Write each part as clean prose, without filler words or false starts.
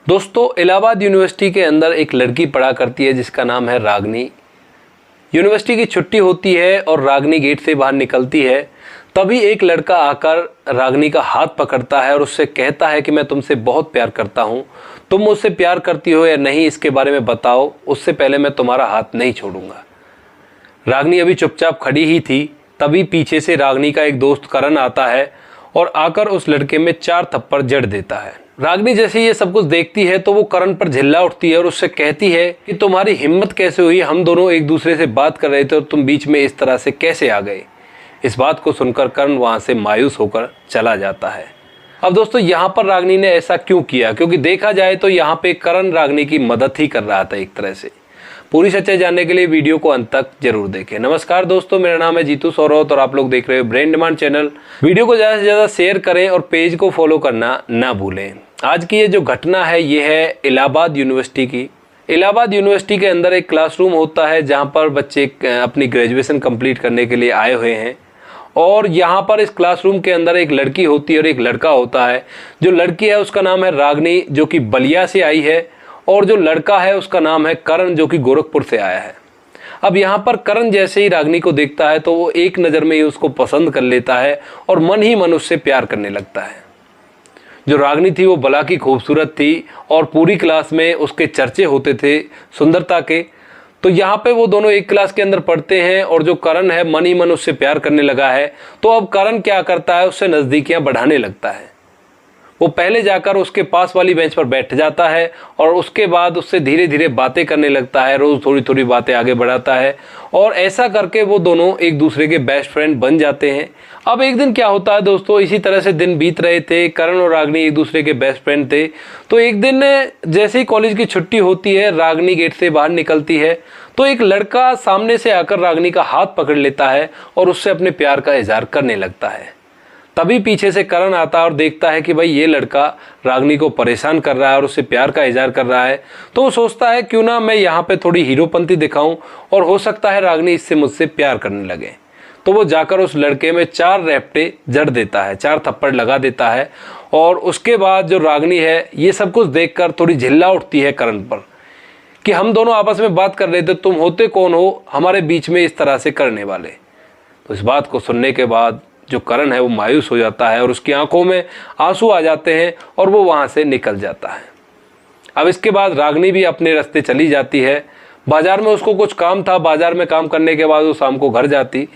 दोस्तों, इलाहाबाद यूनिवर्सिटी के अंदर एक लड़की पढ़ा करती है जिसका नाम है रागनी। यूनिवर्सिटी की छुट्टी होती है और रागनी गेट से बाहर निकलती है। तभी एक लड़का आकर रागनी का हाथ पकड़ता है और उससे कहता है कि मैं तुमसे बहुत प्यार करता हूँ, तुम मुझसे प्यार करती हो या नहीं इसके बारे में बताओ, उससे पहले मैं तुम्हारा हाथ नहीं छोड़ूंगा। रागनी अभी चुपचाप खड़ी ही थी, तभी पीछे से रागनी का एक दोस्त करण आता है और आकर उस लड़के में 4 थप्पड़ जड़ देता है। रागनी जैसे ये सब कुछ देखती है तो वो करण पर झिल्ला उठती है और उससे कहती है कि तुम्हारी हिम्मत कैसे हुई, हम दोनों एक दूसरे से बात कर रहे थे और तुम बीच में इस तरह से कैसे आ गए। इस बात को सुनकर करण वहां से मायूस होकर चला जाता है। अब दोस्तों, यहाँ पर रागनी ने ऐसा क्यों किया, क्योंकि देखा जाए तो यहाँ पे करण रागनी की मदद ही कर रहा था एक तरह से। पूरी सच्चाई जानने के लिए वीडियो को अंत तक जरूर देखें। नमस्कार दोस्तों, मेरा नाम है जीतू सौरौत और आप लोग देख रहे हो ब्रेन डिमांड चैनल। वीडियो को ज़्यादा से ज़्यादा शेयर करें और पेज को फॉलो करना ना भूलें। आज की ये जो घटना है ये है इलाहाबाद यूनिवर्सिटी की। इलाहाबाद यूनिवर्सिटी के अंदर एक क्लासरूम होता है जहाँ पर बच्चे अपनी ग्रेजुएशन कंप्लीट करने के लिए आए हुए हैं। और यहाँ पर इस क्लासरूम के अंदर एक लड़की होती है और एक लड़का होता है। जो लड़की है उसका नाम है रागनी, जो कि बलिया से आई है, और जो लड़का है उसका नाम है करण, जो कि गोरखपुर से आया है। अब यहाँ पर करण जैसे ही रागनी को देखता है तो वो एक नज़र में ही उसको पसंद कर लेता है और मन ही मन उससे प्यार करने लगता है। जो रागनी थी वो भला की खूबसूरत थी और पूरी क्लास में उसके चर्चे होते थे सुंदरता के। तो यहाँ पे वो दोनों एक क्लास के अंदर पढ़ते हैं और जो करण है मन ही मन उससे प्यार करने लगा है। तो अब करण क्या करता है, उससे नज़दीकियाँ बढ़ाने लगता है। वो पहले जाकर उसके पास वाली बेंच पर बैठ जाता है और उसके बाद उससे धीरे धीरे बातें करने लगता है। रोज़ थोड़ी थोड़ी बातें आगे बढ़ाता है और ऐसा करके वो दोनों एक दूसरे के बेस्ट फ्रेंड बन जाते हैं। अब एक दिन क्या होता है दोस्तों, इसी तरह से दिन बीत रहे थे। करण और रागनी एक दूसरे के बेस्ट फ्रेंड थे। तो एक दिन जैसे ही कॉलेज की छुट्टी होती है, रागनी गेट से बाहर निकलती है तो एक लड़का सामने से आकर रागनी का हाथ पकड़ लेता है और उससे अपने प्यार का इजहार करने लगता है। तभी पीछे से करण आता है और देखता है कि भाई ये लड़का रागनी को परेशान कर रहा है और उससे प्यार का इजहार कर रहा है। तो वो सोचता है क्यों ना मैं यहाँ पे थोड़ी हीरोपंती दिखाऊं और हो सकता है रागनी इससे मुझसे प्यार करने लगे। तो वो जाकर उस लड़के में 4 रैपटे जड़ देता है, 4 थप्पड़ लगा देता है। और उसके बाद जो रागनी है ये सब कुछ देखकर थोड़ी झिल्ला उठती है करण पर कि हम दोनों आपस में बात कर रहे थे, तुम होते कौन हो हमारे बीच में इस तरह से करने वाले। तो इस बात को सुनने के बाद जो करण है वो मायूस हो जाता है और उसकी आंखों में आंसू आ जाते हैं और वो वहाँ से निकल जाता है। अब इसके बाद रागनी भी अपने रास्ते चली जाती है। बाज़ार में उसको कुछ काम था, बाज़ार में काम करने के बाद वो शाम को घर जाती।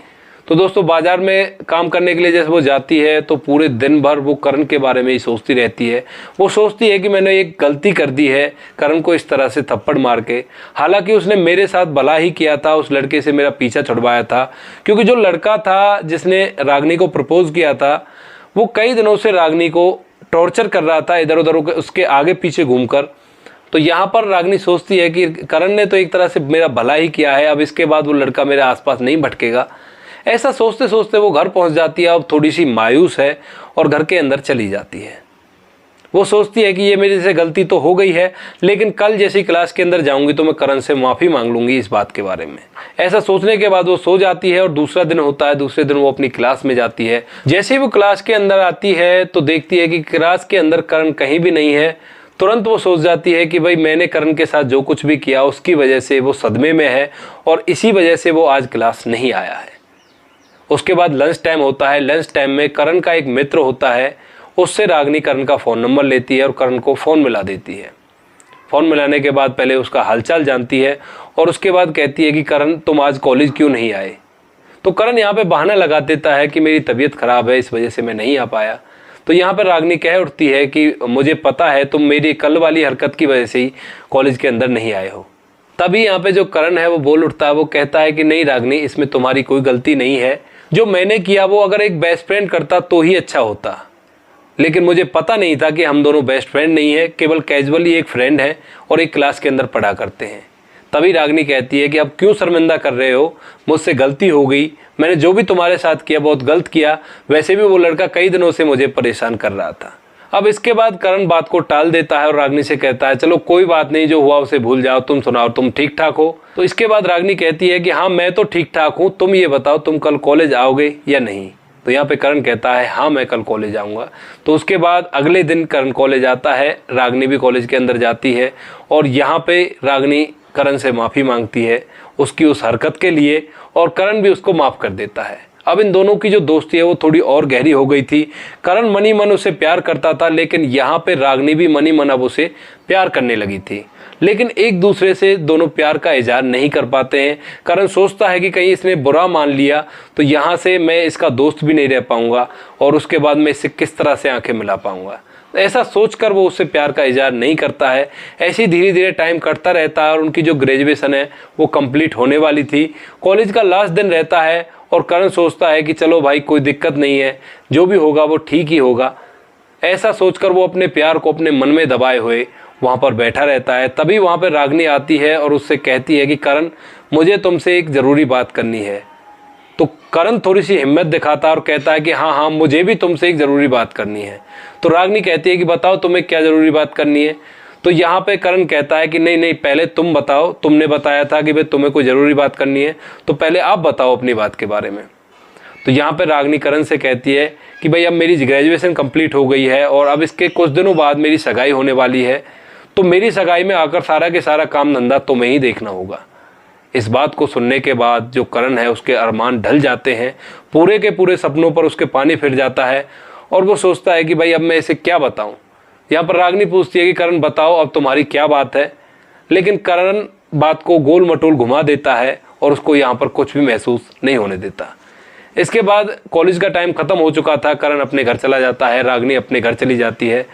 तो दोस्तों, बाज़ार में काम करने के लिए जैसे वो जाती है तो पूरे दिन भर वो करण के बारे में ही सोचती रहती है। वो सोचती है कि मैंने एक गलती कर दी है करण को इस तरह से थप्पड़ मार के। हालांकि उसने मेरे साथ भला ही किया था, उस लड़के से मेरा पीछा छुड़वाया था। क्योंकि जो लड़का था जिसने रागनी को प्रपोज किया था वो कई दिनों से रागनी को टॉर्चर कर रहा था, इधर उधर उसके आगे पीछे घूमकर। तो यहाँ पर रागनी सोचती है कि करण ने तो एक तरह से मेरा भला ही किया है, अब इसके बाद वो लड़का मेरे आसपास नहीं भटकेगा। ऐसा सोचते सोचते वो घर पहुंच जाती है। अब थोड़ी सी मायूस है और घर के अंदर चली जाती है। वो सोचती है कि ये मेरे से गलती तो हो गई है, लेकिन कल जैसी क्लास के अंदर जाऊंगी तो मैं करण से माफ़ी मांग लूंगी इस बात के बारे में। ऐसा सोचने के बाद वो सो जाती है और दूसरा दिन होता है। दूसरे दिन वो अपनी क्लास में जाती है। जैसे ही वो क्लास के अंदर आती है तो देखती है कि क्लास के अंदर करण कहीं भी नहीं है। तुरंत वो सोच जाती है कि भाई मैंने करण के साथ जो कुछ भी किया उसकी वजह से वो सदमे में है और इसी वजह से वो आज क्लास नहीं आया है। उसके बाद लंच टाइम होता है। लंच टाइम में करण का एक मित्र होता है, उससे रागनी करण का फ़ोन नंबर लेती है और करण को फ़ोन मिला देती है। फ़ोन मिलाने के बाद पहले उसका हालचाल जानती है और उसके बाद कहती है कि करण तुम आज कॉलेज क्यों नहीं आए। तो करण यहाँ पे बहाना लगा देता है कि मेरी तबीयत ख़राब है, इस वजह से मैं नहीं आ पाया। तो यहाँ पर रागनी कह उठती है कि मुझे पता है तुम मेरी कल वाली हरकत की वजह से ही कॉलेज के अंदर नहीं आए हो। तभी यहाँ पे जो करण है वो बोल उठता है। वो कहता है कि नहीं रागनी, इसमें तुम्हारी कोई गलती नहीं है। जो मैंने किया वो अगर एक बेस्ट फ्रेंड करता तो ही अच्छा होता, लेकिन मुझे पता नहीं था कि हम दोनों बेस्ट फ्रेंड नहीं है, केवल कैजुअली एक फ्रेंड है और एक क्लास के अंदर पढ़ा करते हैं। तभी रागनी कहती है कि अब क्यों शर्मिंदा कर रहे हो, मुझसे गलती हो गई, मैंने जो भी तुम्हारे साथ किया बहुत गलत किया। वैसे भी वो लड़का कई दिनों से मुझे परेशान कर रहा था। अब इसके बाद करण बात को टाल देता है और रागनी से कहता है चलो कोई बात नहीं, जो हुआ उसे भूल जाओ, तुम सुनाओ तुम ठीक ठाक हो। तो इसके बाद रागनी कहती है कि हाँ मैं तो ठीक ठाक हूँ, तुम ये बताओ तुम कल कॉलेज आओगे या नहीं। तो यहाँ पे करण कहता है हाँ मैं कल कॉलेज आऊँगा। तो उसके बाद अगले दिन करण कॉलेज आता है, रागिनी भी कॉलेज के अंदर जाती है और यहाँ पे रागिनी करण से माफ़ी मांगती है उसकी उस हरकत के लिए और करण भी उसको माफ़ कर देता है। अब इन दोनों की जो दोस्ती है वो थोड़ी और गहरी हो गई थी। करण मनी मन उसे प्यार करता था, लेकिन यहाँ पे रागिनी भी मनी मन अब उसे प्यार करने लगी थी, लेकिन एक दूसरे से दोनों प्यार का इजहार नहीं कर पाते हैं। करण सोचता है कि कहीं इसने बुरा मान लिया तो यहाँ से मैं इसका दोस्त भी नहीं रह पाऊँगा और उसके बाद मैं इससे किस तरह से आंखें मिला पाऊँगा। ऐसा सोचकर वो उससे प्यार का इजहार नहीं करता है। ऐसे धीरे धीरे टाइम कटता रहता है और उनकी जो ग्रेजुएशन है वो कंप्लीट होने वाली थी। कॉलेज का लास्ट दिन रहता है और करण सोचता है कि चलो भाई कोई दिक्कत नहीं है, जो भी होगा वो ठीक ही होगा। ऐसा सोचकर वो अपने प्यार को अपने मन में दबाए हुए वहाँ पर बैठा रहता है। तभी वहाँ पर रागिनी आती है और उससे कहती है कि करण मुझे तुमसे एक ज़रूरी बात करनी है। तो करण थोड़ी सी हिम्मत दिखाता है और कहता है कि हाँ हाँ मुझे भी तुमसे एक ज़रूरी बात करनी है। तो रागिनी कहती है कि बताओ तुम्हें क्या ज़रूरी बात करनी है। तो यहाँ पे करण कहता है कि नहीं नहीं पहले तुम बताओ, तुमने बताया था कि भाई तुम्हें कोई ज़रूरी बात करनी है, तो पहले आप बताओ अपनी बात के बारे में। तो यहाँ पे रागिनी करण से कहती है कि भाई अब मेरी ग्रेजुएशन कंप्लीट हो गई है और अब इसके कुछ दिनों बाद मेरी सगाई होने वाली है, तो मेरी सगाई में आकर सारा के सारा काम धंधा तुम्हें ही देखना होगा। इस बात को सुनने के बाद जो करण है उसके अरमान ढल जाते हैं, पूरे के पूरे सपनों पर उसके पानी फिर जाता है और वो सोचता है कि भाई अब मैं इसे क्या बताऊं। यहाँ पर रागिनी पूछती है कि करण बताओ अब तुम्हारी क्या बात है, लेकिन करण बात को गोल मटोल घुमा देता है और उसको यहाँ पर कुछ भी महसूस नहीं होने देता। इसके बाद कॉलेज का टाइम ख़त्म हो चुका था, करण अपने घर चला जाता है, रागिनी अपने घर चली जाती है।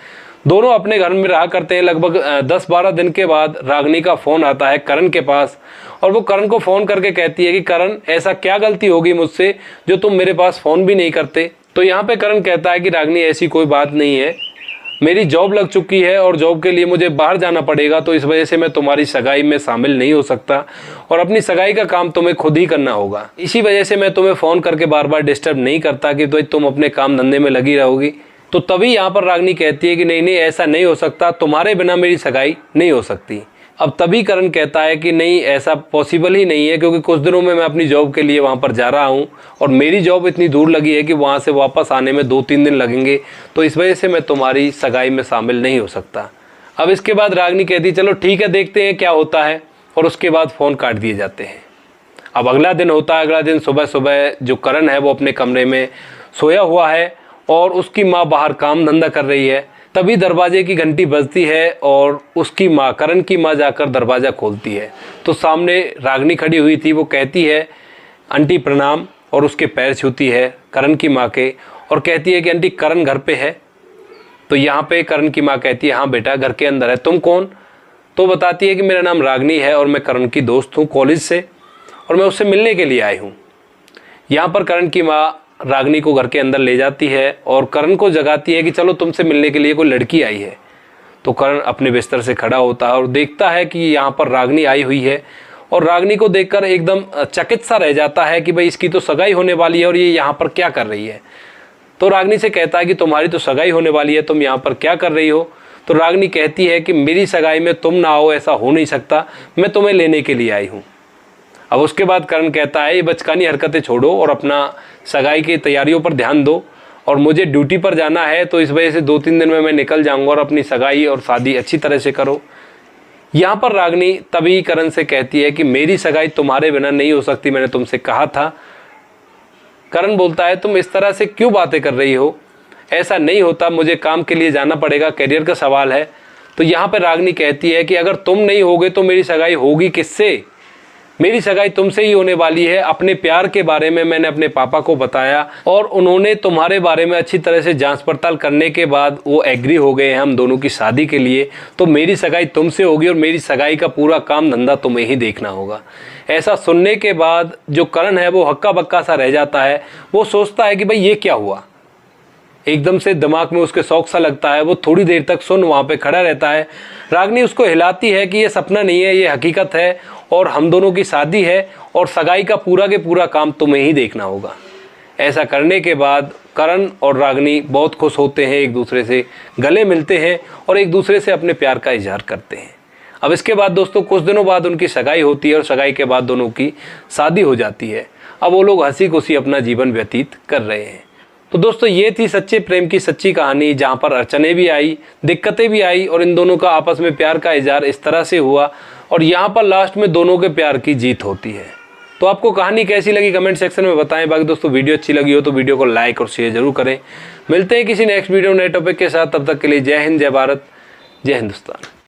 दोनों अपने घर में रहा करते हैं। लगभग 10-12 दिन के बाद रागिनी का फ़ोन आता है करण के पास और वो करण को फ़ोन करके कहती है कि करण ऐसा क्या गलती होगी मुझसे जो तुम मेरे पास फ़ोन भी नहीं करते। तो यहाँ पे करण कहता है कि रागिनी ऐसी कोई बात नहीं है, मेरी जॉब लग चुकी है और जॉब के लिए मुझे बाहर जाना पड़ेगा, तो इस वजह से मैं तुम्हारी सगाई में शामिल नहीं हो सकता और अपनी सगाई का काम तुम्हें खुद ही करना होगा। इसी वजह से मैं तुम्हें फ़ोन करके बार बार डिस्टर्ब नहीं करता कि तो तुम अपने काम धंधे में लगी रहोगी। तो तभी यहाँ पर रागिनी कहती है कि नहीं नहीं ऐसा नहीं हो सकता, तुम्हारे बिना मेरी सगाई नहीं हो सकती। अब तभी करण कहता है कि नहीं ऐसा पॉसिबल ही नहीं है, क्योंकि कुछ दिनों में मैं अपनी जॉब के लिए वहाँ पर जा रहा हूँ और मेरी जॉब इतनी दूर लगी है कि वहाँ से वापस आने में 2-3 दिन लगेंगे, तो इस वजह से मैं तुम्हारी सगाई में शामिल नहीं हो सकता। अब इसके बाद रागिनी कहती चलो ठीक है देखते हैं क्या होता है, और उसके बाद फ़ोन काट दिए जाते हैं। अब अगला दिन होता है। अगला दिन सुबह सुबह जो करण है वो अपने कमरे में सोया हुआ है और उसकी माँ बाहर काम धंधा कर रही है। तभी दरवाजे की घंटी बजती है और उसकी माँ, करण की माँ जाकर दरवाज़ा खोलती है तो सामने रागिनी खड़ी हुई थी। वो कहती है आंटी प्रणाम और उसके पैर छूती है करण की माँ के और कहती है कि आंटी करण घर पे है। तो यहाँ पे करण की माँ कहती है हाँ बेटा घर के अंदर है, तुम कौन? तो बताती है कि मेरा नाम रागिनी है और मैं करण की दोस्त हूँ कॉलेज से और मैं उससे मिलने के लिए आई हूँ। यहाँ पर करण की माँ रागिनी को घर के अंदर ले जाती है और करण को जगाती है कि चलो तुमसे मिलने के लिए कोई लड़की आई है। तो करण अपने बिस्तर से खड़ा होता है और देखता है कि यहाँ पर रागिनी आई हुई है और रागिनी को देखकर एकदम चकित सा रह जाता है कि भाई इसकी तो सगाई होने वाली है और ये यहाँ पर क्या कर रही है। तो रागिनी से कहता है कि तुम्हारी तो सगाई होने वाली है, तुम यहाँ पर क्या कर रही हो? तो रागिनी कहती है कि मेरी सगाई में तुम ना आओ ऐसा हो नहीं सकता, मैं तुम्हें लेने के लिए आई हूँ। अब उसके बाद करण कहता है ये बचकानी हरकतें छोड़ो और अपना सगाई की तैयारियों पर ध्यान दो और मुझे ड्यूटी पर जाना है, तो इस वजह से 2-3 दिन में मैं निकल जाऊंगा और अपनी सगाई और शादी अच्छी तरह से करो। यहाँ पर रागिनी तभी करण से कहती है कि मेरी सगाई तुम्हारे बिना नहीं हो सकती, मैंने तुमसे कहा था। करण बोलता है तुम इस तरह से क्यों बातें कर रही हो, ऐसा नहीं होता, मुझे काम के लिए जाना पड़ेगा, करियर का सवाल है। तो यहाँ पर रागिनी कहती है कि अगर तुम नहीं होगे तो मेरी सगाई होगी किससे? मेरी सगाई तुमसे ही होने वाली है। अपने प्यार के बारे में मैंने अपने पापा को बताया और उन्होंने तुम्हारे बारे में अच्छी तरह से जांच पड़ताल करने के बाद वो एग्री हो गए हैं हम दोनों की शादी के लिए, तो मेरी सगाई तुमसे होगी और मेरी सगाई का पूरा काम धंधा तुम्हें ही देखना होगा। ऐसा सुनने के बाद जो करण है वो हक्का बक्का सा रह जाता है। वो सोचता है कि भाई ये क्या हुआ, एकदम से दिमाग में उसके शौक सा लगता है। वो थोड़ी देर तक सुन वहाँ पे खड़ा रहता है। रागिनी उसको हिलाती है कि ये सपना नहीं है, ये हकीकत है और हम दोनों की शादी है और सगाई का पूरा के पूरा काम तुम्हें ही देखना होगा। ऐसा करने के बाद करण और रागिनी बहुत खुश होते हैं, एक दूसरे से गले मिलते हैं और एक दूसरे से अपने प्यार का इजहार करते हैं। अब इसके बाद दोस्तों कुछ दिनों बाद उनकी सगाई होती है और सगाई के बाद दोनों की शादी हो जाती है। अब वो लोग हंसी खुशी अपना जीवन व्यतीत कर रहे हैं। तो दोस्तों ये थी सच्चे प्रेम की सच्ची कहानी, जहाँ पर अड़चने भी आई, दिक्कतें भी आई और इन दोनों का आपस में प्यार का इजहार इस तरह से हुआ और यहाँ पर लास्ट में दोनों के प्यार की जीत होती है। तो आपको कहानी कैसी लगी कमेंट सेक्शन में बताएं। बाकी दोस्तों वीडियो अच्छी लगी हो तो वीडियो को लाइक और शेयर जरूर करें। मिलते हैं किसी नेक्स्ट वीडियो नए टॉपिक के साथ, तब तक के लिए जय हिंद, जय भारत, जय हिंदुस्तान।